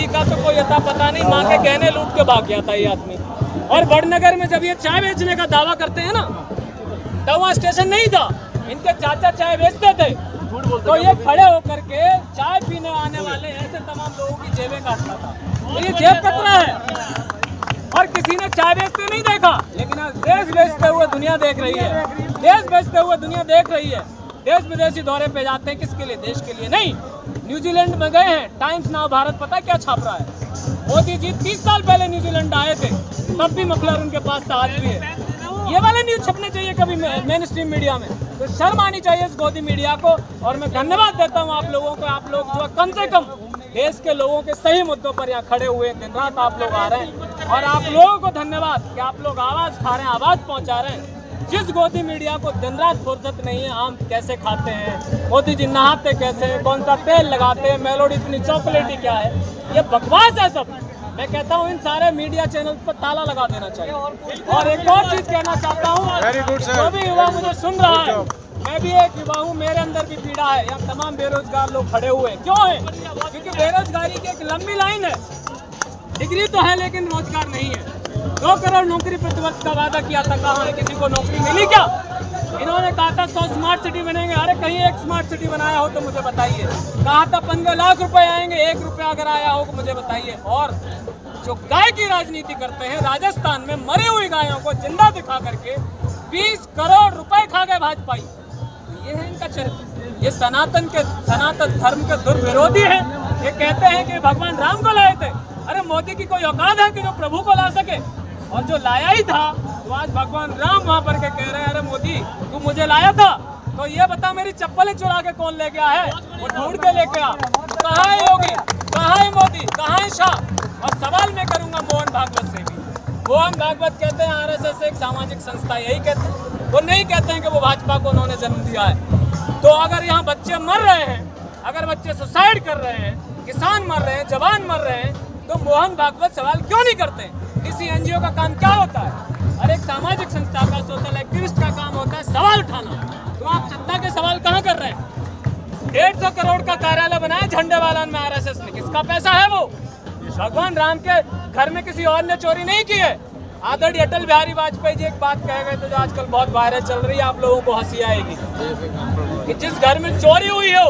का तो कोई अता पता नहीं, माँ के गहने लूट के भाग गया था ये आदमी। और बड़नगर में जब ये चाय बेचने का दावा करते हैं ना, तो वहाँ स्टेशन नहीं था, इनके चाचा चाय बेचते थे, तो ये खड़े होकर के चाय पीने आने वाले ऐसे तमाम लोगों की जेबें काटता था। तो ये जेब कतरा है और किसी ने चाय बेचते नहीं देखा, लेकिन आज देश बेचते हुए दुनिया देख रही है, देश बेचते हुए दुनिया देख रही है। देश विदेशी दौरे पे जाते हैं, किसके लिए? देश के लिए नहीं। न्यूजीलैंड में गए हैं, टाइम्स नाउ भारत पता क्या छाप रहा है? मोदी जी 30 साल पहले न्यूजीलैंड आए थे, तब भी मफलर उनके पास था, आज भी है। ये वाले न्यूज छपने चाहिए कभी मेन स्ट्रीम मीडिया में, तो शर्म आनी चाहिए इस गोदी मीडिया को। और मैं धन्यवाद देता हूँ आप लोगों को, आप लोग जो कम से कम देश के लोगों के सही मुद्दों पर यहाँ खड़े हुए, दिन रात आप लोग आ रहे हैं। और आप लोगों को धन्यवाद कि आप लोग आवाज़ उठा रहे हैं, आवाज़ पहुँचा रहे हैं। जिस गोदी मीडिया को दिन रात फुर्सत नहीं है, आम कैसे खाते हैं, मोदी जी नहाते कैसे हैं, कौन सा तेल लगाते हैं, मेलोडी इतनी चॉकलेटी क्या है, ये बकवास है सब। मैं कहता हूँ इन सारे मीडिया चैनल पर ताला लगा देना चाहिए। और एक और चीज कहना चाहता हूँ, जो भी युवा मुझे सुन रहा है, मैं भी एक युवा हूँ, मेरे अंदर भी पीड़ा है। यहाँ तमाम बेरोजगार लोग खड़े हुए हैं, क्यों है? क्योंकि बेरोजगारी की एक लंबी लाइन है, डिग्री तो है लेकिन रोजगार नहीं है। 2 करोड़ नौकरी प्रतिवर्ष का वादा किया था, कहाँ है? किसी को नौकरी मिली क्या? इन्होंने कहा था 100 स्मार्ट सिटी बनेंगे, अरे कहीं एक स्मार्ट सिटी बनाया हो तो मुझे बताइए। कहा था 15 लाख रुपए आएंगे, 1 रुपया अगर आया हो तो मुझे बताइए। और जो गाय की राजनीति करते हैं, राजस्थान में मरी हुई गायों को जिंदा दिखा करके 20 करोड़ रुपए खा गए भाजपाई। ये है इनका चरित्र। ये सनातन धर्म के दुर्विरोधी है। ये कहते हैं कि भगवान राम को लाए थे। अरे मोदी की कोई औकात है कि जो प्रभु को ला सके? और जो लाया ही था, तो आज भगवान राम वहां पर के कह रहे हैं, अरे मोदी तू मुझे लाया था, तो ये बता मेरी चप्पलें चुरा के कौन ले गया है? वो ढूंढ के लेके आ। कहाँ है योगी, कहाँ है मोदी, कहाँ है शाह? और सवाल मैं करूंगा मोहन भागवत से भी। मोहन भागवत कहते हैं आरएसएस एक सामाजिक संस्था, यही कहते हैं। वो नहीं कहते हैं कि वो भाजपा को उन्होंने जन्म दिया है। तो अगर यहाँ बच्चे मर रहे हैं, अगर बच्चे सुसाइड कर रहे हैं, किसान मर रहे हैं, जवान मर रहे हैं, तो मोहन भागवत सवाल क्यों नहीं करते? किसी एनजीओ का काम क्या होता है? और एक सामाजिक संस्था का, सोशल एक्टिविस्ट का काम होता है सवाल उठाना। तो आप सत्ता के सवाल कहाँ कर रहे हैं? 150 करोड़ का कार्यालय बनाया झंडेवालान में आरएसएस ने, किसका पैसा है वो? भगवान राम के घर में किसी और ने चोरी नहीं की है। आदरणीय अटल बिहारी वाजपेयी जी एक बात कह गए थे, जो आजकल बहुत वायरल चल रही है, आप लोगों को हंसी आएगी, कि जिस घर में चोरी हुई हो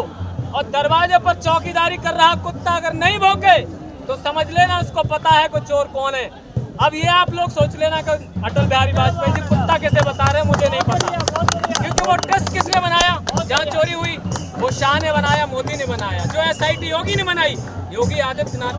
और दरवाजे पर चौकीदारी कर रहा कुत्ता अगर नहीं भौंके तो समझ लेना उसको पता है कि चोर कौन है। अब ये आप लोग सोच लेना कि अटल बिहारी वाजपेयी जी कुत्ता कैसे बता रहे हैं, मुझे नहीं पता, क्योंकि वो टेस्ट किसने बनाया जहाँ चोरी हुई? वो शाह ने बनाया, मोदी ने बनाया। जो SIT योगी ने बनाई, योगी आदित्यनाथ